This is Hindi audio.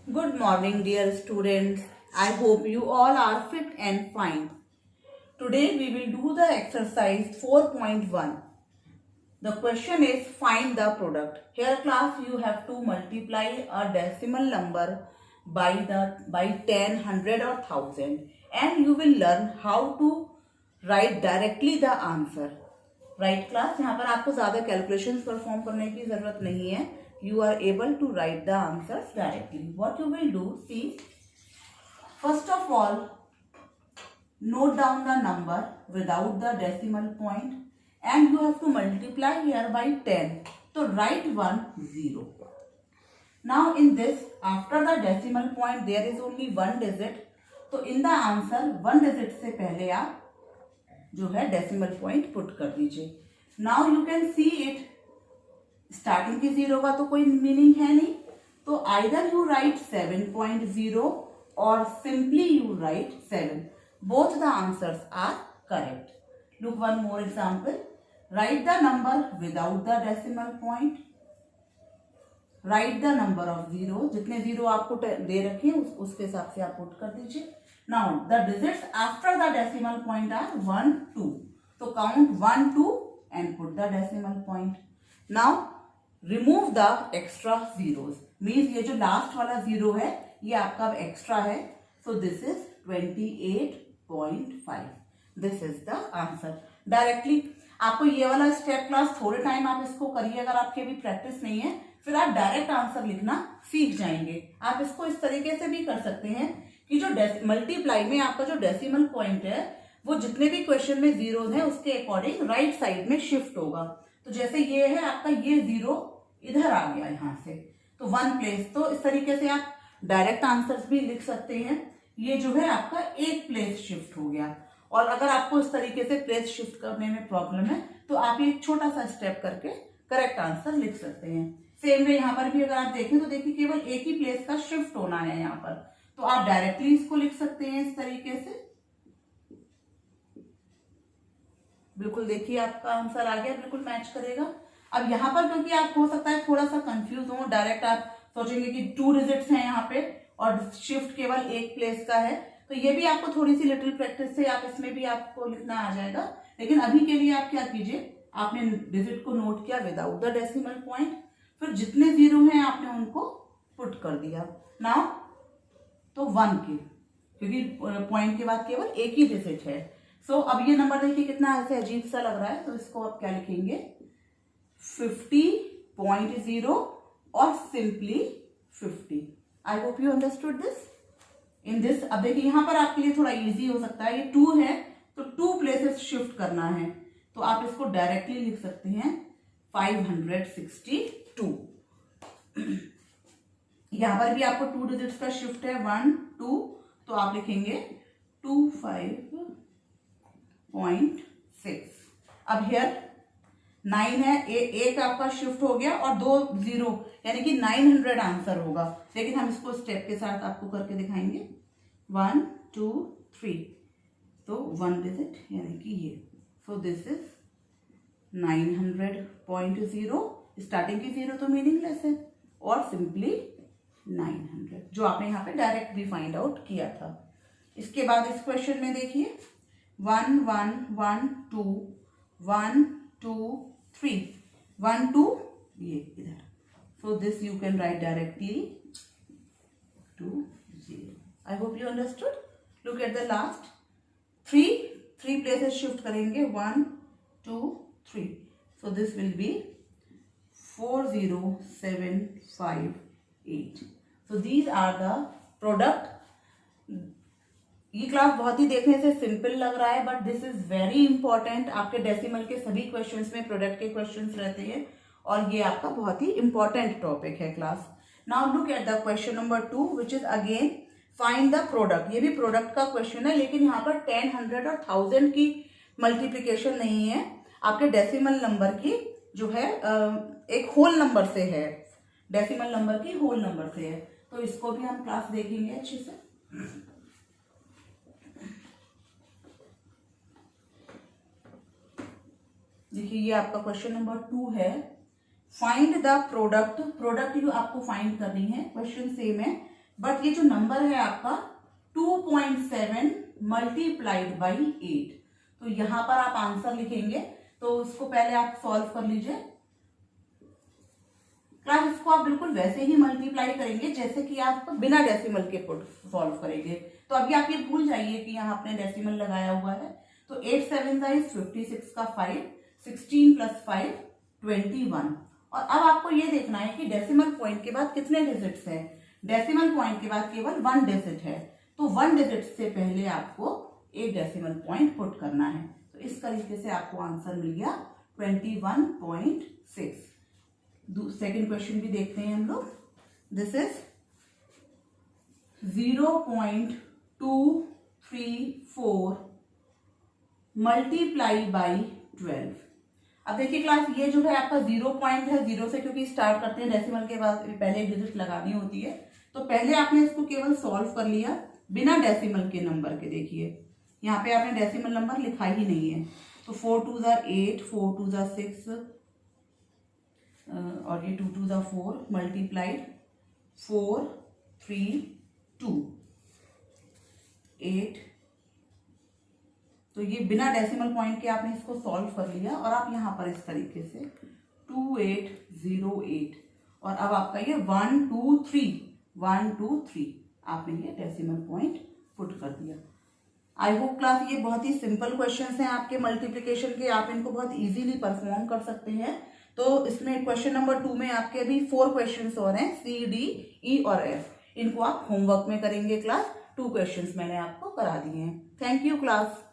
Good morning, dear students. I hope you all are fit and fine. Today we will do the exercise 4.1. The question is find the product. Here class you have to multiply a decimal number by 10, 100 or 1000 and you will learn how to write directly the answer. Right class, यहाँ पर आपको ज्यादा कैलकुलेशंस परफॉर्म करने की जरूरत नहीं है. You are able to write the answers directly. What you will do, see, first of all, note down the number without the decimal point and you have to multiply here by 10. So write 1 0. Now in this, after the decimal point there is only one digit. तो in the answer one digit से पहले आप जो है डेसिमल पॉइंट पुट कर दीजिए. Now you can see it, starting की 0 का तो कोई मीनिंग है नहीं, तो आइदर यू राइट 7.0 और simply you write 7. Both the answers are correct. Look one more example. Write the number without the decimal point. Write the number of 0. जितने 0 आपको दे रखे हैं उसके हिसाब से आप पुट कर दीजिए. Now the digits after the decimal point are 1, 2. So count 1, 2 and put the decimal point. Now remove the extra zeros. Means ये जो last वाला 0 है ये आपका एक्स्ट्रा है. So this is 28.5. This is the answer. Directly आपको ये वाला स्टेप क्लास थोड़े टाइम आप इसको करिए. अगर आपकी अभी प्रैक्टिस नहीं है फिर आप डायरेक्ट आंसर लिखना सीख जाएंगे. आप इसको इस तरीके से भी कर सकते हैं कि जो मल्टीप्लाई में आपका जो डेसिमल पॉइंट है वो जितने भी क्वेश्चन में जीरो है उसके अकॉर्डिंग राइट साइड में शिफ्ट होगा. तो जैसे ये है आपका, ये 0 इधर आ गया यहाँ से, तो 1 प्लेस. तो इस तरीके से आप डायरेक्ट आंसर्स भी लिख सकते हैं. ये जो है आपका एक प्लेस शिफ्ट हो गया. और अगर आपको इस तरीके से प्लेस शिफ्ट करने में प्रॉब्लम है तो आप एक छोटा सा स्टेप करके करेक्ट आंसर लिख सकते हैं. सेम वे यहाँ पर भी अगर आप देखें तो देखिए केवल एक ही प्लेस का शिफ्ट होना है यहाँ पर, तो आप डायरेक्टली इसको लिख सकते हैं इस तरीके से. बिल्कुल देखिए आपका आंसर आ गया, बिल्कुल मैच करेगा. अब यहाँ पर क्योंकि आप हो सकता है थोड़ा सा कंफ्यूज हो, डायरेक्ट आप सोचेंगे कि 2 डिजिट्स हैं यहाँ पे और शिफ्ट केवल एक प्लेस का है, तो ये भी आपको थोड़ी सी लिटिल प्रैक्टिस से आप इसमें भी आपको लिखना आ जाएगा. लेकिन अभी के लिए आप क्या कीजिए, आपने डिजिट को नोट किया विदाउट द डेसिमल पॉइंट, फिर जितने 0 हैं आपने उनको पुट कर दिया. नाउ तो 1 के, क्योंकि पॉइंट के बाद केवल एक ही डिजिट है. सो अब ये नंबर देखिए कितना ऐसे अजीब सा लग रहा है, तो इसको आप क्या लिखेंगे 50.0 और simply 50. I hope you understood this. In this अब देखिए यहाँ पर आपके लिए थोड़ा इजी हो सकता है. ये 2 है तो 2 प्लेसेस शिफ्ट करना है, तो आप इसको डायरेक्टली लिख सकते हैं 562. यहां पर भी आपको 2 डिजिट्स का शिफ्ट है 1, 2, तो आप लिखेंगे 25.6. अब हियर 9 है, एक आपका शिफ्ट हो गया और 2 0 यानी कि 900 आंसर होगा. लेकिन हम इसको स्टेप के साथ आपको करके दिखाएंगे. 1, 2, 3, तो 1 डिजिट यानी कि ये. So this is 900.0. स्टार्टिंग की 0 तो मीनिंगलेस है और सिंपली 900 जो आपने यहाँ पे डायरेक्ट भी फाइंड आउट किया था. इसके बाद इस क्वेश्चन में देखिए 1, 1, 1, 2, 1, 2, 3, 1, 2 ये इधर. So this you can write directly 2, 0. I hope you understood. Look at the last 3 places shift करेंगे 1, 2, 3. So this will be 40758. So these are the product. ये क्लास बहुत ही देखने से सिंपल लग रहा है but this is very important. आपके डेसिमल के सभी क्वेश्चंस में प्रोडक्ट के क्वेश्चंस रहते हैं और ये आपका बहुत ही इंपॉर्टेंट टॉपिक है class. Now look at the question number 2 which is again find the product. ये भी प्रोडक्ट का क्वेश्चन है लेकिन यहाँ पर 10, 100 और 1000 की मल्टीप्लीकेशन नहीं है, आपके डेसिमल नंबर की जो है एक होल नंबर से है, डेसिमल नंबर की होल नंबर से है. तो इसको भी हम क्लास देखेंगे अच्छे से. देखिए ये आपका क्वेश्चन नंबर 2 है. Find the product. Product you आपको फाइंड करनी है. क्वेश्चन सेम है बट ये जो नंबर है आपका 2.7 मल्टीप्लाइड बाई 8, तो यहां पर आप आंसर लिखेंगे। तो इसको पहले आप सॉल्व कर लीजिए। क्लास इसको आप बिल्कुल वैसे ही मल्टीप्लाई करेंगे जैसे कि आप बिना डेसिमल के पुट सॉल्व करेंगे। तो अभी आप ये भूल जाइए कि यहाँ आपने डेसिमल लगाया हुआ है। तो 8 7 is 56 का 5, 16 प्लस 5 21। और अब आपको ये देखना है कि डेसिमल पॉइंट के बाद कितने डिजिट्स हैं। डेसिमल पॉइंट के बाद केवल 1 डिजिट है, तो 1 डिजिट से पहले आपको एक डेसिमल पॉइंट पुट करना है। तो इस तरीके से आपको आंसर मिल गया 21.6। सेकेंड क्वेश्चन भी देखते हैं हम लोग। This is 0.234 multiply by 12। अब देखिए क्लास, ये जो है आपका 0 पॉइंट है, 0 से क्योंकि स्टार्ट करते हैं डेसिमल के बाद पहले एक डिजिट लगानी होती है। तो पहले आपने इसको केवल सॉल्व कर लिया बिना डेसिमल के नंबर के। देखिए यहाँ पे आपने डेसिमल नंबर लिखा ही नहीं है। तो 4 2 8, 4 2 6 और ये 2 2 4 मल्टीप्लाइड 4 3 2 8। तो ये बिना डेसिमल पॉइंट के आपने इसको सॉल्व कर लिया और आप यहाँ पर इस तरीके से 2808 और अब आपका ये 1 2 3 आपने ये डेसिमल पॉइंट पुट कर दिया। आई होप क्लास ये बहुत ही सिंपल क्वेश्चंस हैं आपके मल्टीप्लिकेशन के, आप इनको बहुत इजीली परफॉर्म कर सकते हैं। तो इसमें क्वेश्चन नंबर 2 में आपके अभी 4 क्वेश्चंस और हैं, C, D, E और F। इनको आप होमवर्क में करेंगे क्लास। 2 क्वेश्चंस मैंने आपको करा दिए हैं। Thank you class.